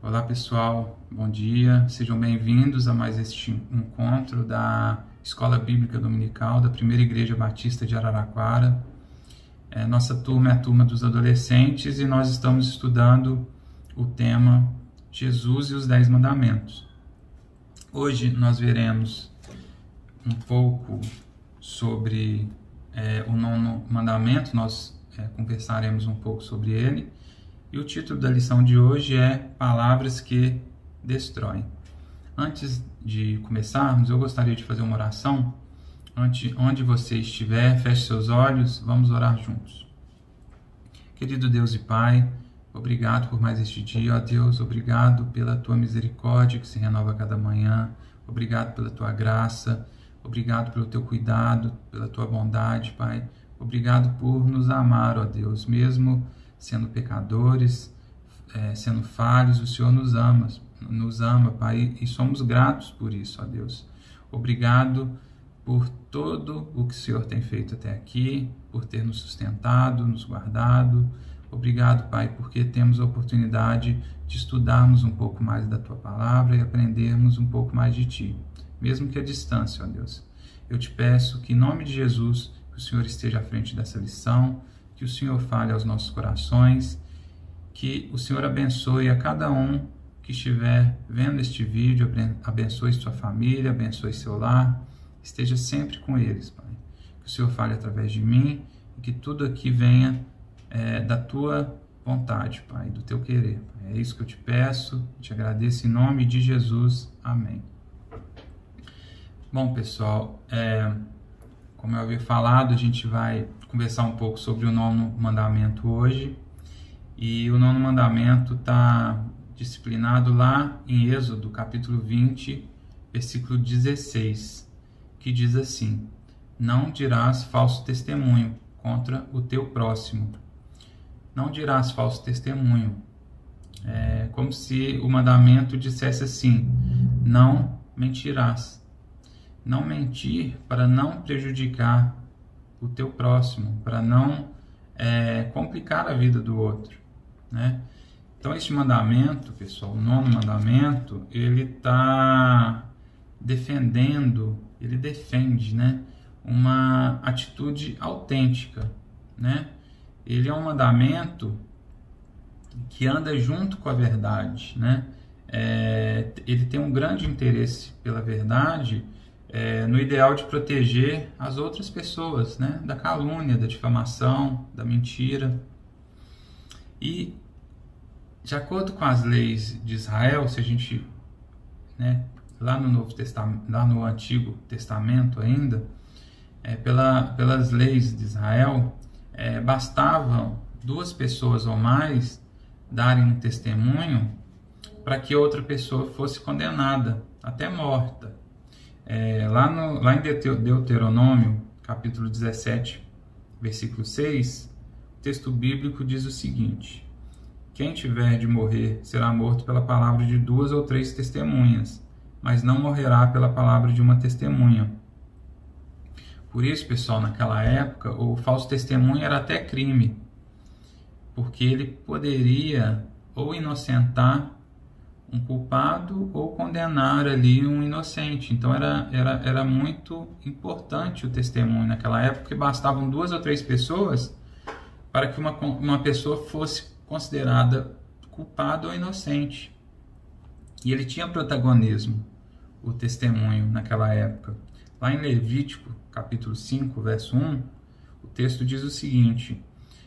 Olá pessoal, bom dia, sejam bem-vindos a mais este encontro da Escola Bíblica Dominical da Primeira Igreja Batista de Araraquara. Nossa turma é a turma dos adolescentes e nós estamos estudando o tema Jesus e os 10 Mandamentos. Hoje nós veremos um pouco sobre o 9º mandamento, nós conversaremos um pouco sobre ele. E o título da lição de hoje é Palavras que Destroem. Antes de começarmos, eu gostaria de fazer uma oração. Onde você estiver, feche seus olhos, vamos orar juntos. Querido Deus e Pai, obrigado por mais este dia, ó Deus, obrigado pela Tua misericórdia que se renova a cada manhã, obrigado pela Tua graça, obrigado pelo Teu cuidado, pela Tua bondade, Pai, obrigado por nos amar, ó Deus, mesmo sendo pecadores, sendo falhos, o Senhor nos ama, Pai, e somos gratos por isso, ó Deus. Obrigado por todo o que o Senhor tem feito até aqui, por ter nos sustentado, nos guardado. Obrigado, Pai, porque temos a oportunidade de estudarmos um pouco mais da Tua Palavra e aprendermos um pouco mais de Ti, mesmo que à distância, ó Deus. Eu te peço que, em nome de Jesus, que o Senhor esteja à frente dessa lição, que o Senhor fale aos nossos corações, que o Senhor abençoe a cada um que estiver vendo este vídeo, abençoe sua família, abençoe seu lar, esteja sempre com eles, Pai. Que o Senhor fale através de mim e que tudo aqui venha da Tua vontade, Pai, do Teu querer, Pai. É isso que eu te peço, te agradeço em nome de Jesus. Amém. Bom, pessoal, como eu havia falado, a gente vai conversar um pouco sobre o 9º mandamento hoje. E o 9º mandamento está disciplinado lá em Êxodo, capítulo 20, versículo 16, que diz assim: Não dirás falso testemunho contra o teu próximo. Não dirás falso testemunho. É como se o mandamento dissesse assim: não mentirás. Não mentir para não prejudicar o teu próximo, para não complicar a vida do outro, né? Então, este mandamento, pessoal, o 9º mandamento, ele está ele defende, né, uma atitude autêntica, né? Ele é um mandamento que anda junto com a verdade, né? Ele tem um grande interesse pela verdade, no ideal de proteger as outras pessoas, né, da calúnia, da difamação, da mentira. E, de acordo com as leis de Israel, se a gente, né, lá no Novo Testamento, lá no Antigo Testamento ainda, pelas leis de Israel, bastavam 2 pessoas ou mais darem um testemunho para que outra pessoa fosse condenada, até morta. Lá em Deuteronômio, capítulo 17, versículo 6, o texto bíblico diz o seguinte: Quem tiver de morrer será morto pela palavra de 2 ou 3 testemunhas, mas não morrerá pela palavra de uma testemunha. Por isso, pessoal, naquela época, o falso testemunho era até crime, porque ele poderia ou inocentar um culpado ou condenar ali um inocente. Então era muito importante o testemunho naquela época, porque bastavam 2 ou 3 pessoas para que uma pessoa fosse considerada culpada ou inocente. E ele tinha protagonismo, o testemunho naquela época. Lá em Levítico, capítulo 5, verso 1, o texto diz o seguinte: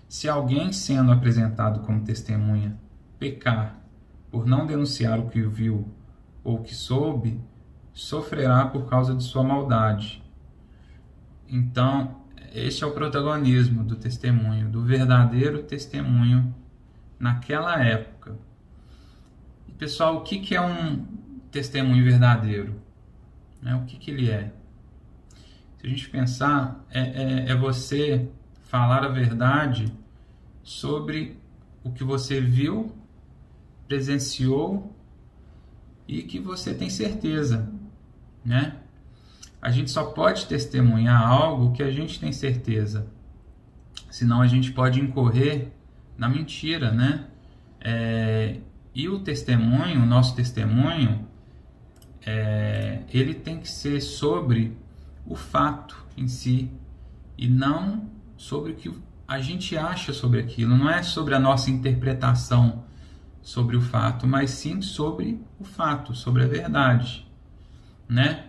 Se alguém sendo apresentado como testemunha pecar por não denunciar o que viu ou o que soube, sofrerá por causa de sua maldade. Então, este é o protagonismo do testemunho, do verdadeiro testemunho naquela época. E, pessoal, o que é um testemunho verdadeiro? O que ele é? Se a gente pensar, é você falar a verdade sobre o que você viu, presenciou e que você tem certeza, né? A gente só pode testemunhar algo que a gente tem certeza, senão a gente pode incorrer na mentira, né? E o testemunho, o nosso testemunho, ele tem que ser sobre o fato em si e não sobre o que a gente acha sobre aquilo. Não é sobre a nossa interpretação sobre o fato, mas sim sobre o fato, sobre a verdade, né?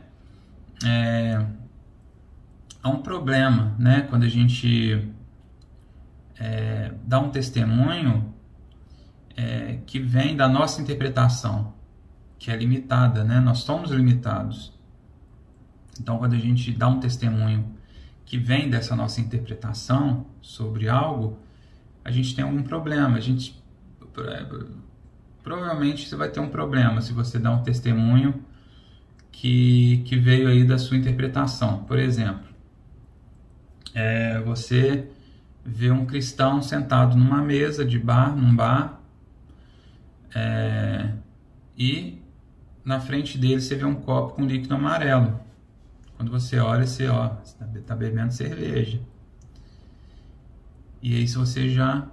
Há um problema, né? Quando a gente dá um testemunho que vem da nossa interpretação, que é limitada, né? Nós somos limitados. Então, quando a gente dá um testemunho que vem dessa nossa interpretação sobre algo, a gente tem algum problema. Provavelmente você vai ter um problema se você dá um testemunho que veio aí da sua interpretação. Por exemplo, você vê um cristão sentado numa mesa de bar, num bar, e na frente dele você vê um copo com líquido amarelo. Quando você olha, você está bebendo cerveja. E aí você já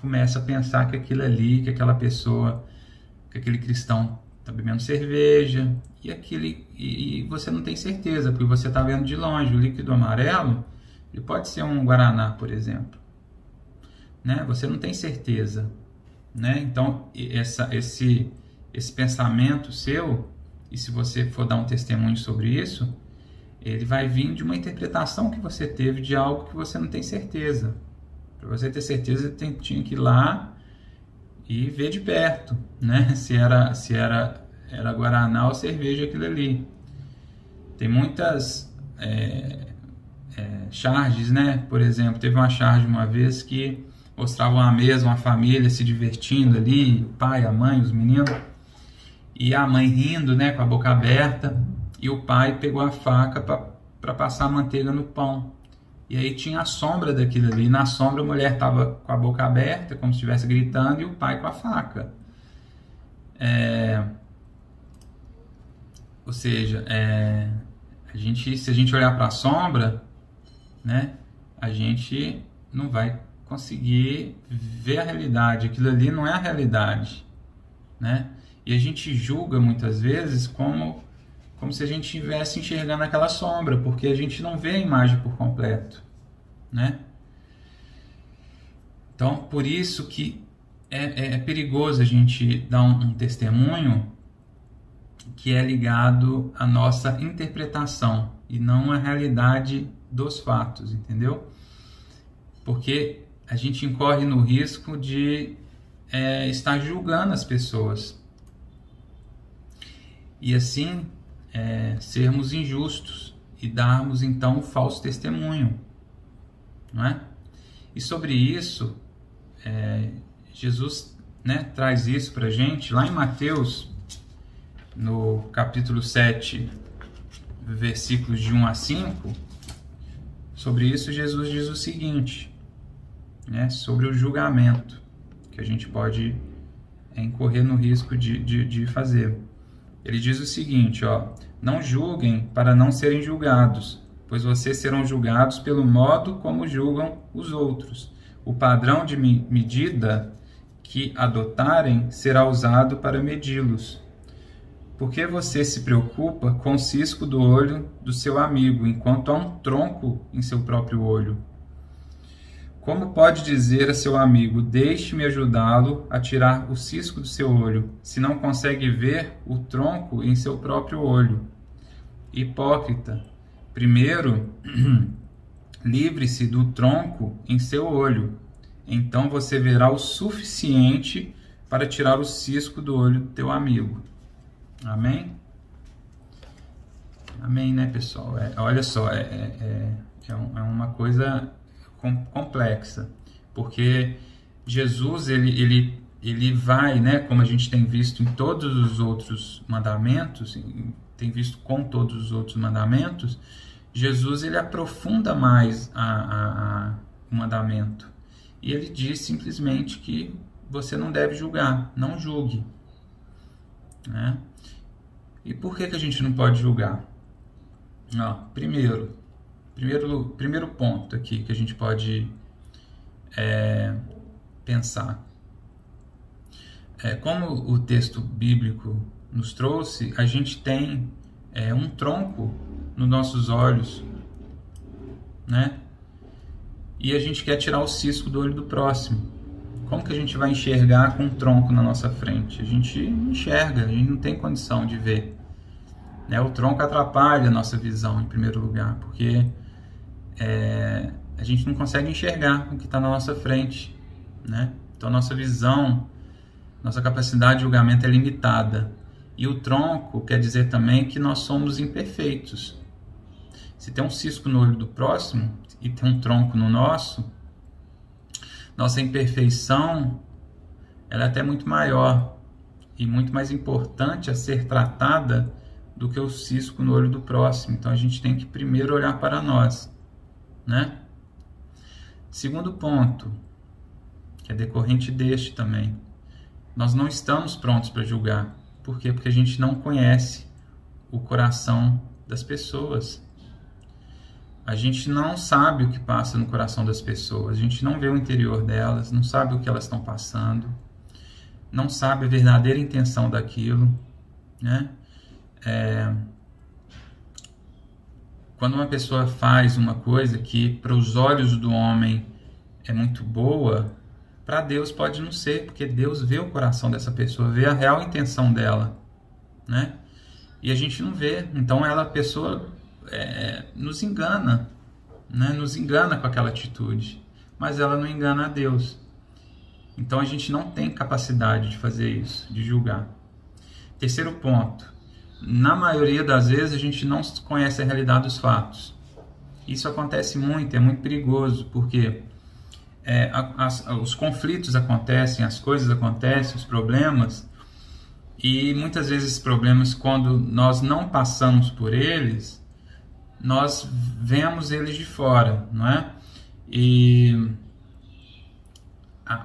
começa a pensar que aquilo ali, que aquela pessoa, que aquele cristão está bebendo cerveja, e você não tem certeza, porque você está vendo de longe. O líquido amarelo, ele pode ser um guaraná, por exemplo, né? Você não tem certeza, né? Então esse pensamento seu, e se você for dar um testemunho sobre isso, ele vai vir de uma interpretação que você teve de algo que você não tem certeza. Para você ter certeza, tinha que ir lá e ver de perto, né? Se era guaraná ou cerveja aquilo ali. Tem muitas charges, né? Por exemplo, teve uma charge uma vez que mostrava uma mesa, uma família se divertindo ali, o pai, a mãe, os meninos, e a mãe rindo, né, com a boca aberta, e o pai pegou a faca para passar manteiga no pão. E aí tinha a sombra daquilo ali. Na sombra a mulher estava com a boca aberta, como se estivesse gritando, e o pai com a faca. Ou seja, se a gente olhar para a sombra, né, a gente não vai conseguir ver a realidade. Aquilo ali não é a realidade, né? E a gente julga muitas vezes como se a gente estivesse enxergando aquela sombra, porque a gente não vê a imagem por completo, né? Então, por isso que é perigoso a gente dar um testemunho que é ligado à nossa interpretação e não à realidade dos fatos, entendeu? Porque a gente incorre no risco de estar julgando as pessoas e assim sermos injustos e darmos então um falso testemunho, não é? E sobre isso, Jesus, né, traz isso para a gente lá em Mateus, no capítulo 7, versículos de 1 a 5. Sobre isso Jesus diz o seguinte, né, sobre o julgamento que a gente pode incorrer no risco de fazer. Ele diz o seguinte, não julguem para não serem julgados, pois vocês serão julgados pelo modo como julgam os outros. O padrão de medida que adotarem será usado para medi-los. Por que você se preocupa com o cisco do olho do seu amigo, enquanto há um tronco em seu próprio olho? Como pode dizer a seu amigo, deixe-me ajudá-lo a tirar o cisco do seu olho, se não consegue ver o tronco em seu próprio olho? Hipócrita, primeiro livre-se do tronco em seu olho, então você verá o suficiente para tirar o cisco do olho do teu amigo. Amém? Amém, né, pessoal? Olha só, é uma coisa complexa, porque Jesus ele vai, né, como a gente tem visto em todos os outros mandamentos, tem visto com todos os outros mandamentos, Jesus ele aprofunda mais o mandamento, e ele diz simplesmente que você não deve julgar, não julgue, né? E por que a gente não pode julgar? Primeiro ponto aqui que a gente pode pensar. como o texto bíblico nos trouxe, a gente tem um tronco nos nossos olhos, né? E a gente quer tirar o cisco do olho do próximo. Como que a gente vai enxergar com um tronco na nossa frente? A gente não enxerga, a gente não tem condição de ver, né? O tronco atrapalha a nossa visão, em primeiro lugar, porque a gente não consegue enxergar o que está na nossa frente, né? Então, nossa visão, nossa capacidade de julgamento é limitada. E o tronco quer dizer também que nós somos imperfeitos. Se tem um cisco no olho do próximo e tem um tronco no nosso, nossa imperfeição ela é até muito maior e muito mais importante a ser tratada do que o cisco no olho do próximo. Então a gente tem que primeiro olhar para nós, né? Segundo ponto, que é decorrente deste também, nós não estamos prontos para julgar. Por quê? Porque a gente não conhece o coração das pessoas. A gente não sabe o que passa no coração das pessoas, a gente não vê o interior delas, não sabe o que elas estão passando, não sabe a verdadeira intenção daquilo, né? Quando uma pessoa faz uma coisa que para os olhos do homem é muito boa, para Deus pode não ser, porque Deus vê o coração dessa pessoa, vê a real intenção dela, né? E a gente não vê, então a pessoa nos engana, né? Nos engana com aquela atitude, mas ela não engana a Deus. Então a gente não tem capacidade de fazer isso, de julgar. Terceiro ponto, na maioria das vezes a gente não conhece a realidade dos fatos. Isso acontece muito, é muito perigoso, porque os conflitos acontecem, as coisas acontecem, os problemas, e muitas vezes esses problemas, quando nós não passamos por eles, nós vemos eles de fora, não é? E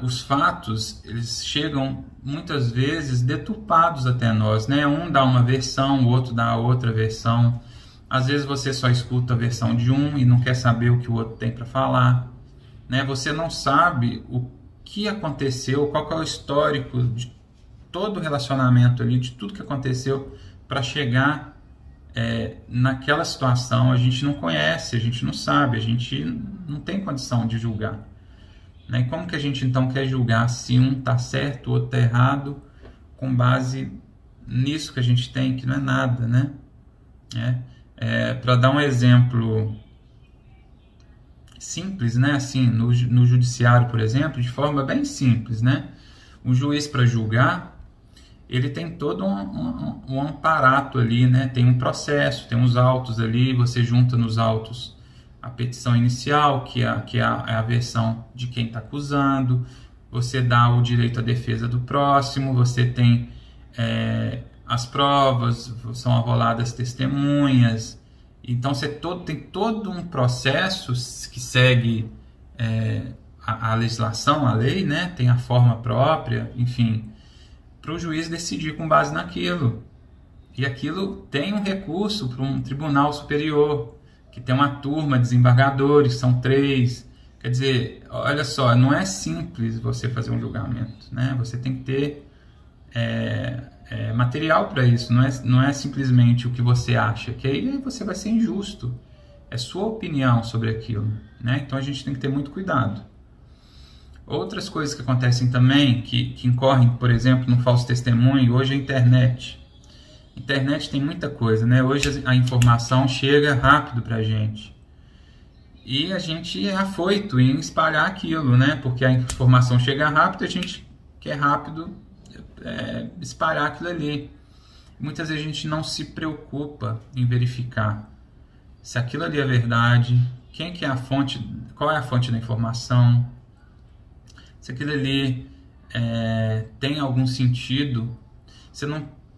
os fatos, eles chegam muitas vezes deturpados até nós, né? Um dá uma versão, o outro dá a outra versão. Às vezes você só escuta a versão de um e não quer saber o que o outro tem para falar, né? Você não sabe o que aconteceu, qual que é o histórico de todo o relacionamento ali, de tudo que aconteceu para chegar naquela situação. A gente não conhece, a gente não sabe, a gente não tem condição de julgar, né? E como que a gente então quer julgar se um está certo, o outro está errado, com base nisso que a gente tem, que não é nada, né? Para dar um exemplo simples, né? Assim, no judiciário, por exemplo, de forma bem simples, né? O juiz, para julgar, ele tem todo um aparato ali, né? Tem um processo, tem uns autos ali, você junta nos autos a petição inicial, que é a versão de quem está acusando, você dá o direito à defesa do próximo, você tem as provas, são arroladas testemunhas. Então você tem todo um processo que segue a legislação, a lei, né? Tem a forma própria, enfim, para o juiz decidir com base naquilo. E aquilo tem um recurso para um tribunal superior, que tem uma turma de desembargadores, são 3. Quer dizer, olha só, não é simples você fazer um julgamento, né? Você tem que ter material para isso, não é simplesmente o que você acha, que aí você vai ser injusto. É sua opinião sobre aquilo, né? Então a gente tem que ter muito cuidado. Outras coisas que acontecem também, que incorrem, por exemplo, no falso testemunho, hoje é a internet. Internet tem muita coisa, né? Hoje a informação chega rápido para a gente. E a gente é afoito em espalhar aquilo, né? Porque a informação chega rápido, a gente quer rápido espalhar aquilo ali. Muitas vezes a gente não se preocupa em verificar se aquilo ali é verdade, quem que é a fonte, qual é a fonte da informação, se aquilo ali tem algum sentido.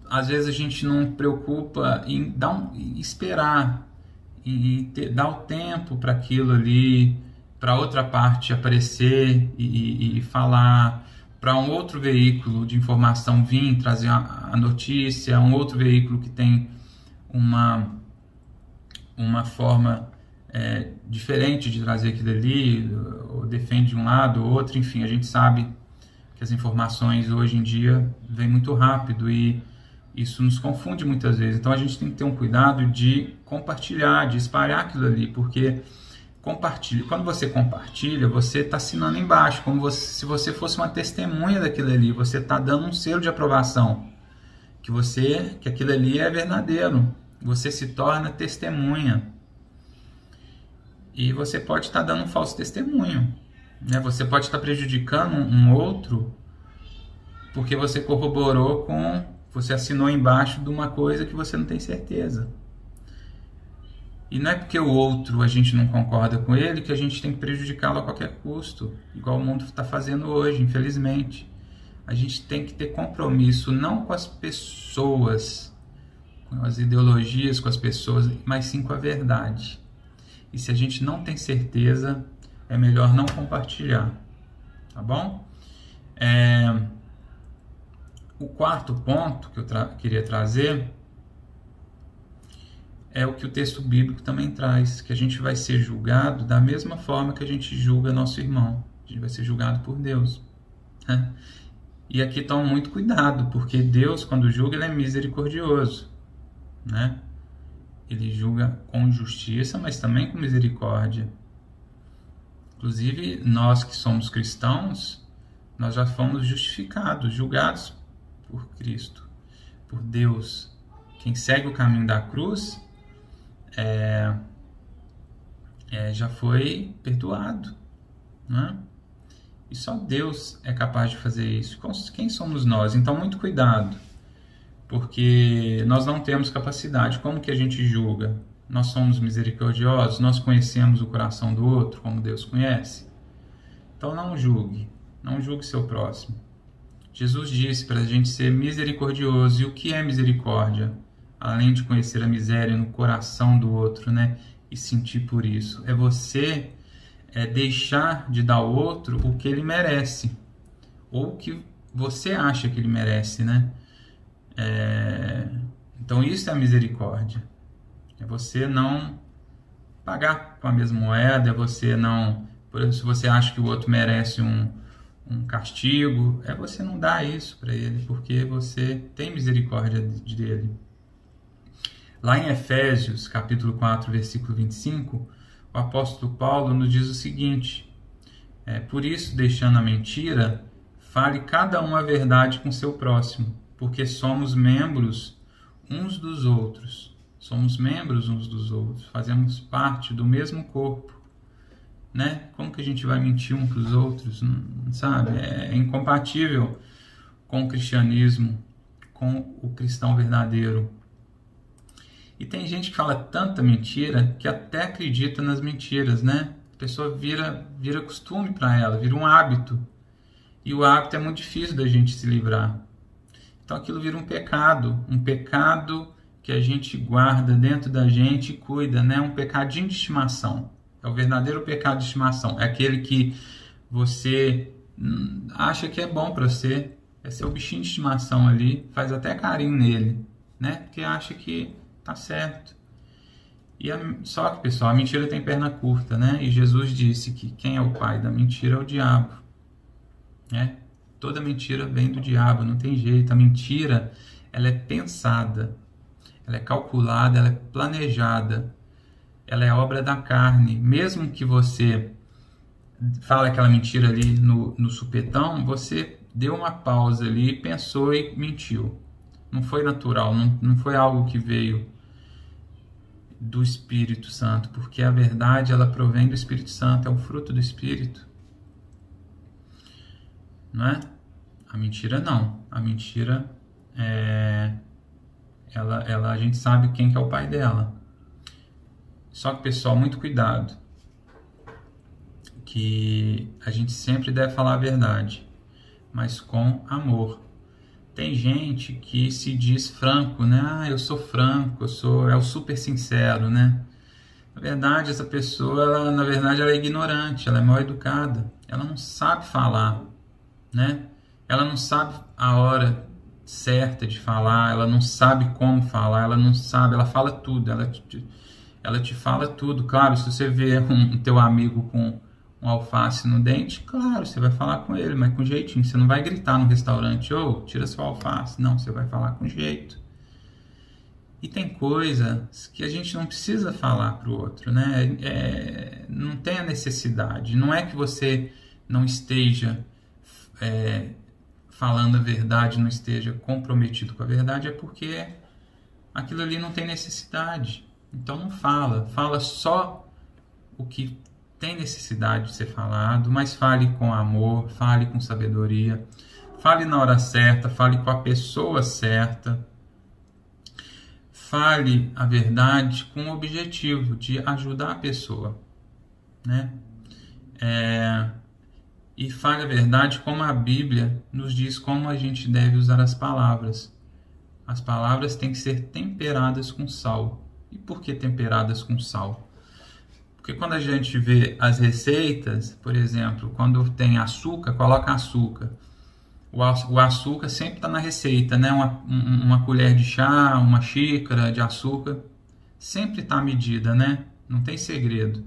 Às vezes a gente não preocupa em esperar e dar o tempo para aquilo ali, para outra parte aparecer e falar, para um outro veículo de informação vir trazer a notícia, um outro veículo que tem uma forma diferente de trazer aquilo ali, ou defende de um lado ou outro, enfim, a gente sabe que as informações hoje em dia vêm muito rápido e isso nos confunde muitas vezes. Então a gente tem que ter um cuidado de compartilhar, de espalhar aquilo ali, porque quando você compartilha, você está assinando embaixo, como se você fosse uma testemunha daquilo ali, você está dando um selo de aprovação, que aquilo ali é verdadeiro, você se torna testemunha. E você pode estar dando um falso testemunho, né? Você pode estar prejudicando um outro porque você corroborou você assinou embaixo de uma coisa que você não tem certeza. E não é porque o outro a gente não concorda com ele que a gente tem que prejudicá-lo a qualquer custo, igual o mundo está fazendo hoje, infelizmente. A gente tem que ter compromisso não com as pessoas, com as ideologias, com as pessoas, mas sim com a verdade. E se a gente não tem certeza, é melhor não compartilhar, tá bom? O quarto ponto que eu queria trazer é o que o texto bíblico também traz, que a gente vai ser julgado da mesma forma que a gente julga nosso irmão. A gente vai ser julgado por Deus, né? E aqui toma muito cuidado, porque Deus, quando julga, ele é misericordioso, né? Ele julga com justiça, mas também com misericórdia. Inclusive, nós que somos cristãos, nós já fomos justificados, julgados por Cristo, por Deus. Quem segue o caminho da cruz já foi perdoado, né? E só Deus é capaz de fazer isso. Quem somos nós? Então, muito cuidado, porque nós não temos capacidade. Como que a gente julga? Nós somos misericordiosos? Nós conhecemos o coração do outro como Deus conhece? Então, não julgue seu próximo. Jesus disse para a gente ser misericordioso. E o que é misericórdia? Além de conhecer a miséria no coração do outro, né? E sentir por isso. É você deixar de dar ao outro o que ele merece. Ou o que você acha que ele merece, né? Então isso é a misericórdia. É você não pagar com a mesma moeda. É você não... Por exemplo, se você acha que o outro merece um castigo, você não dá isso para ele, porque você tem misericórdia dele. Lá em Efésios, capítulo 4, versículo 25, o apóstolo Paulo nos diz o seguinte: por isso, deixando a mentira, fale cada um a verdade com seu próximo, porque somos membros uns dos outros. Somos membros uns dos outros, fazemos parte do mesmo corpo, né? Como que a gente vai mentir um para os outros, não sabe? É incompatível com o cristianismo, com o cristão verdadeiro. E tem gente que fala tanta mentira que até acredita nas mentiras, né? A pessoa vira costume para ela, vira um hábito. E o hábito é muito difícil da gente se livrar. Então aquilo vira um pecado que a gente guarda dentro da gente e cuida, né? Um pecadinho de estimação. É o verdadeiro pecado de estimação. É aquele que você acha que é bom para você. É seu bichinho de estimação ali, faz até carinho nele, né? Porque acha que tá certo. Só que, pessoal, a mentira tem perna curta, né? E Jesus disse que quem é o pai da mentira é o diabo, né? Toda mentira vem do diabo, não tem jeito. A mentira, ela é pensada, ela é calculada, ela é planejada, ela é obra da carne. Mesmo que você fale aquela mentira ali no supetão, você deu uma pausa ali, pensou e mentiu. Não foi natural, não foi algo que veio do Espírito Santo, porque a verdade, ela provém do Espírito Santo, é um fruto do Espírito, não é? A mentira não. A mentira a gente sabe quem que é o pai dela. Só que, pessoal, muito cuidado, que a gente sempre deve falar a verdade, mas com amor. Tem gente que se diz franco, né? Eu sou franco, é o super sincero, né? Na verdade, essa pessoa, ela é ignorante, ela é mal educada, ela não sabe falar, né? Ela não sabe a hora certa de falar, ela não sabe como falar, ela fala tudo, ela te fala tudo. Claro, se você vê um teu amigo com um alface no dente, claro, você vai falar com ele, mas com jeitinho. Você não vai gritar no restaurante, ô, tira sua alface. Não, você vai falar com jeito. E tem coisas que a gente não precisa falar para o outro, né? Não tem a necessidade. Não é que você não esteja falando a verdade, não esteja comprometido com a verdade, é porque aquilo ali não tem necessidade. Então não fala. Fala só o que tem necessidade de ser falado, mas fale com amor, fale com sabedoria, fale na hora certa, fale com a pessoa certa. Fale a verdade com o objetivo de ajudar a pessoa, né? E fale a verdade como a Bíblia nos diz como a gente deve usar as palavras. As palavras têm que ser temperadas com sal. E por que temperadas com sal? Porque quando a gente vê as receitas, por exemplo, quando tem açúcar, coloca açúcar. O açúcar sempre está na receita, né? Uma colher de chá, uma xícara de açúcar, sempre está à medida, né? Não tem segredo.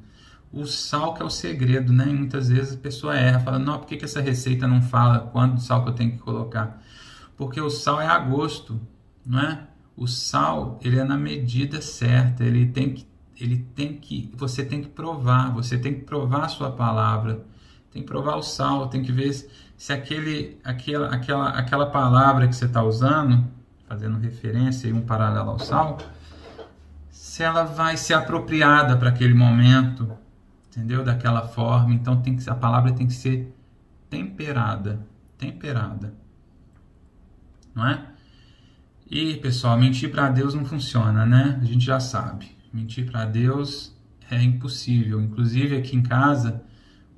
O sal que é o segredo, né? E muitas vezes a pessoa erra, fala, não, por que essa receita não fala quanto sal que eu tenho que colocar? Porque o sal é a gosto, não é? O sal, ele é na medida certa, você tem que provar a sua palavra, tem que provar o sal, tem que ver se aquela palavra que você está usando, fazendo referência e um paralelo ao sal, se ela vai ser apropriada para aquele momento, entendeu? Daquela forma. Então a palavra tem que ser temperada, não é? E pessoal, mentir para Deus não funciona, né? A gente já sabe. Mentir para Deus é impossível. Inclusive aqui em casa,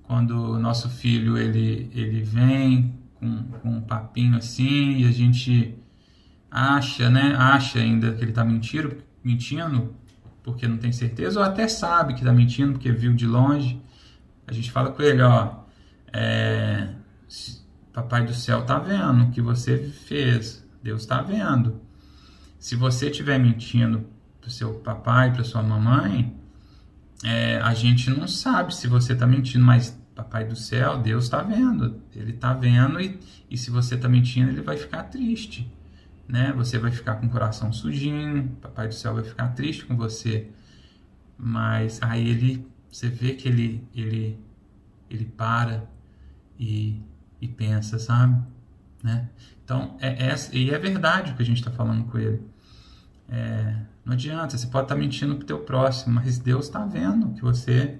quando o nosso filho ele vem com um papinho assim e a gente acha ainda que ele está mentindo porque não tem certeza, ou até sabe que está mentindo porque viu de longe, a gente fala com ele, ó, Papai do céu está vendo o que você fez, Deus está vendo. Se você estiver mentindo para o seu papai, para sua mamãe, a gente não sabe se você está mentindo, mas Papai do céu, Deus está vendo, Ele está vendo e se você está mentindo, Ele vai ficar triste, né? Você vai ficar com o coração sujinho, Papai do céu vai ficar triste com você, mas aí você vê que ele para e pensa, sabe? Né? Então, é verdade o que a gente está falando com ele. Não adianta, você pode estar mentindo para o teu próximo, mas Deus está vendo que você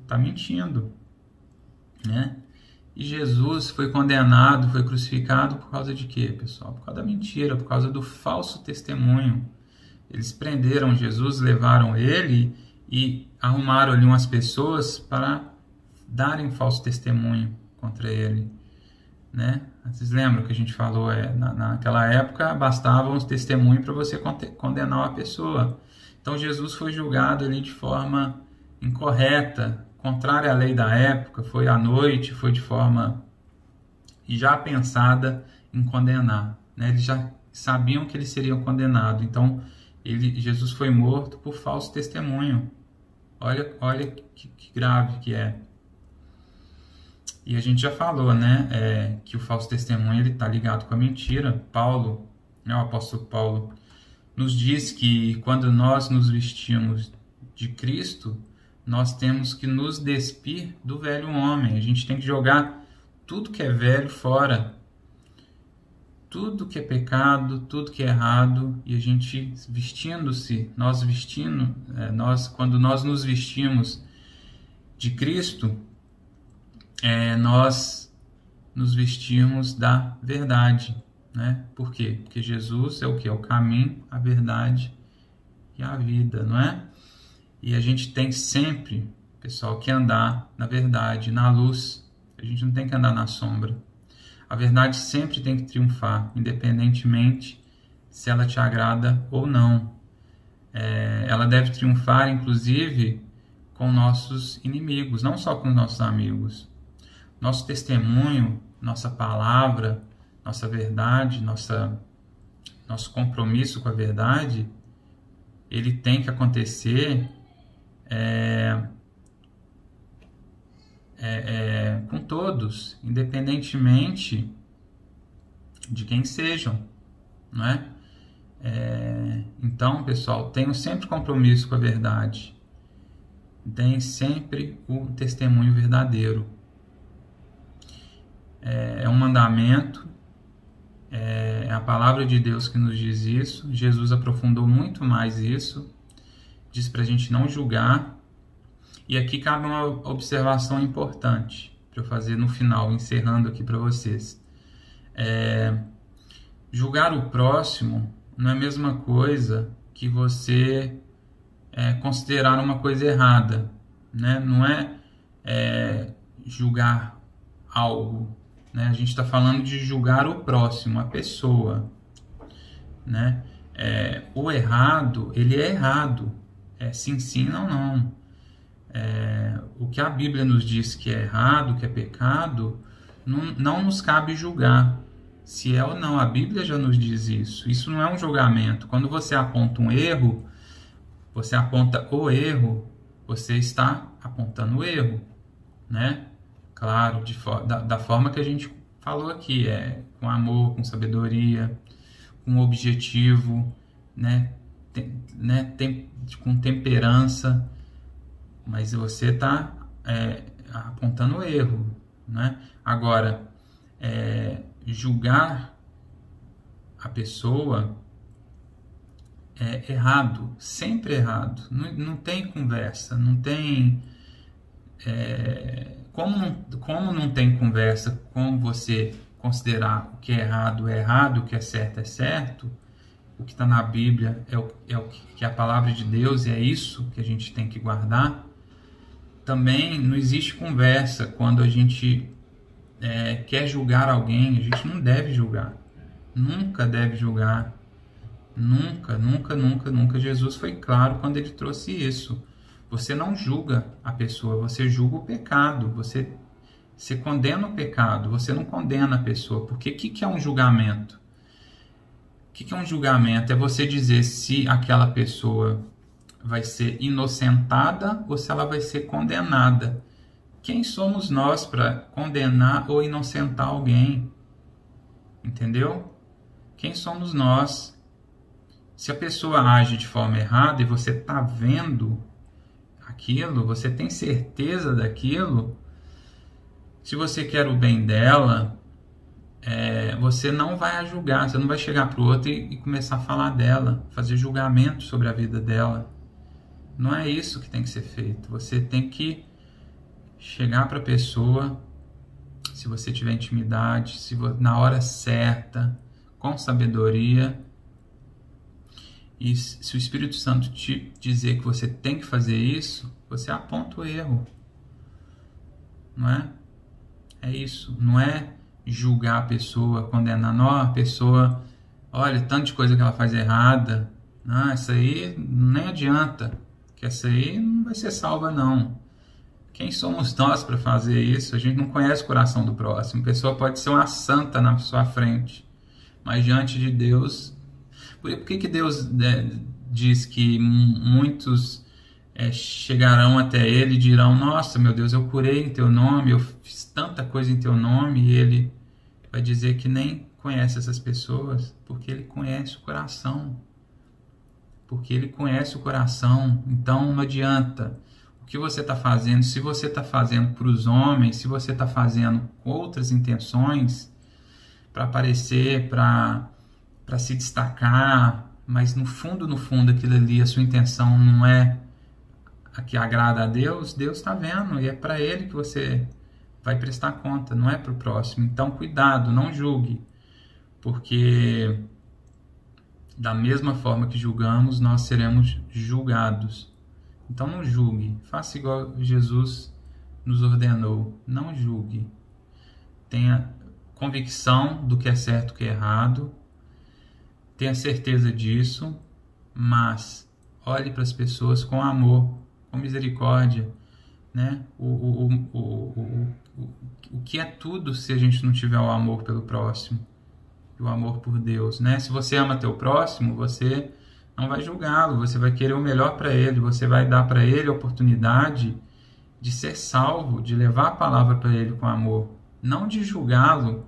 está mentindo. Né? E Jesus foi condenado, foi crucificado por causa de quê, pessoal? Por causa da mentira, por causa do falso testemunho. Eles prenderam Jesus, levaram ele e arrumaram ali umas pessoas para darem falso testemunho contra ele. Né? Vocês lembram que a gente falou, naquela época bastavam os testemunhos para você condenar uma pessoa. Então Jesus foi julgado ali de forma incorreta, contrária à lei da época, foi à noite, foi de forma já pensada em condenar. Né? Eles já sabiam que eles seriam condenados, então Jesus foi morto por falso testemunho. Olha que grave que é. E a gente já falou, né, que o falso testemunho está ligado com a mentira. Paulo, né, o apóstolo Paulo, nos diz que quando nós nos vestimos de Cristo, nós temos que nos despir do velho homem. A gente tem que jogar tudo que é velho fora. Tudo que é pecado, tudo que é errado. E a gente quando nós nos vestimos de Cristo, nós nos vestimos da verdade. Né? Por quê? Porque Jesus é o quê? É o caminho, a verdade e a vida, não é? E a gente tem sempre, pessoal, que andar na verdade, na luz. A gente não tem que andar na sombra. A verdade sempre tem que triunfar, independentemente se ela te agrada ou não. Ela deve triunfar, inclusive, com nossos inimigos, não só com nossos amigos. Nosso testemunho, nossa palavra, nossa verdade, nosso compromisso com a verdade, ele tem que acontecer com todos, independentemente de quem sejam, não é? Então, pessoal, tenham sempre compromisso com a verdade. Deem sempre o testemunho verdadeiro. É um mandamento, é a palavra de Deus que nos diz isso. Jesus aprofundou muito mais isso, diz para a gente não julgar. E aqui cabe uma observação importante para eu fazer no final, encerrando aqui para vocês. Julgar o próximo não é a mesma coisa que você considerar uma coisa errada, né? Não é julgar algo, né? A gente está falando de julgar o próximo, a pessoa, né? O errado, ele é errado, sim, sim, não, não. O que a Bíblia nos diz que é errado, que é pecado, não nos cabe julgar se é ou não. A Bíblia já nos diz isso. Isso não é um julgamento. Quando você aponta um erro, você aponta o erro, você está apontando o erro, né? Claro, da forma que a gente falou aqui, com amor, com sabedoria, com objetivo, né? Com temperança, mas você está apontando o erro, né? Agora, julgar a pessoa é errado, sempre errado, não tem conversa, não tem... Como não tem conversa com você considerar o que é errado, o que é certo, o que está na Bíblia é o que é a palavra de Deus, e é isso que a gente tem que guardar. Também não existe conversa quando a gente quer julgar alguém. A gente não deve julgar, nunca deve julgar, nunca, nunca, nunca, nunca. Jesus foi claro quando ele trouxe isso. Você não julga a pessoa, você julga o pecado, você condena o pecado, você não condena a pessoa. Porque o que é um julgamento? O que é um julgamento? É você dizer se aquela pessoa vai ser inocentada ou se ela vai ser condenada. Quem somos nós para condenar ou inocentar alguém? Entendeu? Quem somos nós? Se a pessoa age de forma errada e você está vendo aquilo, você tem certeza daquilo, se você quer o bem dela, você não vai a julgar, você não vai chegar para o outro e começar a falar dela, fazer julgamento sobre a vida dela. Não é isso que tem que ser feito. Você tem que chegar para a pessoa, se você tiver intimidade, na hora certa, com sabedoria. E se o Espírito Santo te dizer que você tem que fazer isso, você aponta o erro. Não é? É isso. Não é julgar a pessoa, condenar. Não, a pessoa, olha, tanto de coisa que ela faz errada. Não, essa aí nem adianta. Que essa aí não vai ser salva, não. Quem somos nós para fazer isso? A gente não conhece o coração do próximo. A pessoa pode ser uma santa na sua frente, mas diante de Deus... Por que Deus diz que muitos chegarão até Ele e dirão: nossa, meu Deus, eu curei em Teu nome, eu fiz tanta coisa em Teu nome, e Ele vai dizer que nem conhece essas pessoas, porque Ele conhece o coração. Porque Ele conhece o coração. Então não adianta o que você está fazendo. Se você está fazendo para os homens, se você está fazendo com outras intenções, para aparecer, para se destacar, mas no fundo, aquilo ali, a sua intenção não é a que agrada a Deus, Deus está vendo, e é para Ele que você vai prestar conta, não é para o próximo. Então, cuidado, não julgue, porque da mesma forma que julgamos, nós seremos julgados. Então, não julgue, faça igual Jesus nos ordenou, não julgue. Tenha convicção do que é certo e o que é errado, tenha certeza disso, mas olhe para as pessoas com amor, com misericórdia, né? O que é tudo se a gente não tiver o amor pelo próximo, o amor por Deus, né? Se você ama teu próximo, você não vai julgá-lo, você vai querer o melhor para ele, você vai dar para ele a oportunidade de ser salvo, de levar a palavra para ele com amor, não de julgá-lo.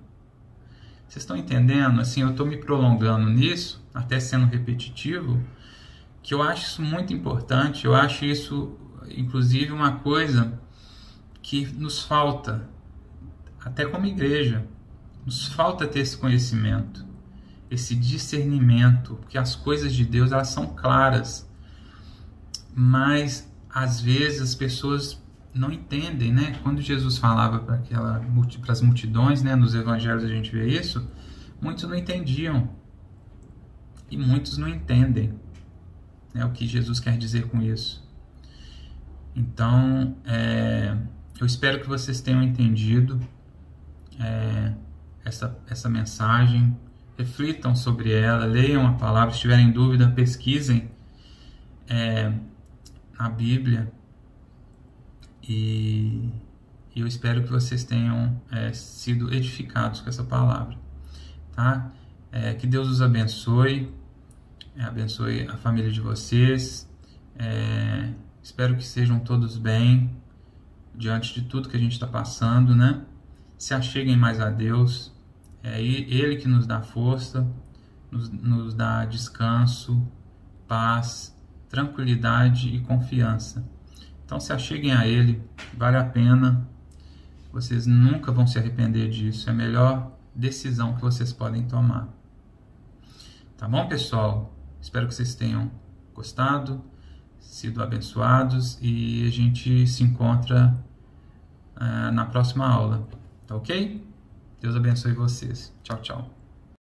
Vocês estão entendendo? Assim, eu estou me prolongando nisso, até sendo repetitivo, que eu acho isso muito importante. Eu acho isso, inclusive, uma coisa que nos falta, até como igreja, nos falta ter esse conhecimento, esse discernimento, porque as coisas de Deus, elas são claras, mas às vezes as pessoas não entendem, né? Quando Jesus falava para as multidões, né? Nos evangelhos a gente vê isso, muitos não entendiam e muitos não entendem, né, o que Jesus quer dizer com isso. Então, eu espero que vocês tenham entendido essa mensagem, reflitam sobre ela, leiam a palavra, se tiverem dúvida, pesquisem na Bíblia, e eu espero que vocês tenham sido edificados com essa palavra, tá? Que Deus os abençoe, abençoe a família de vocês, espero que sejam todos bem diante de tudo que a gente está passando, né? Se acheguem mais a Deus, é Ele que nos dá força, nos dá descanso, paz, tranquilidade e confiança. Então se acheguem a Ele, vale a pena, vocês nunca vão se arrepender disso, é a melhor decisão que vocês podem tomar. Tá bom, pessoal? Espero que vocês tenham gostado, sido abençoados, e a gente se encontra na próxima aula, tá ok? Deus abençoe vocês. Tchau, tchau.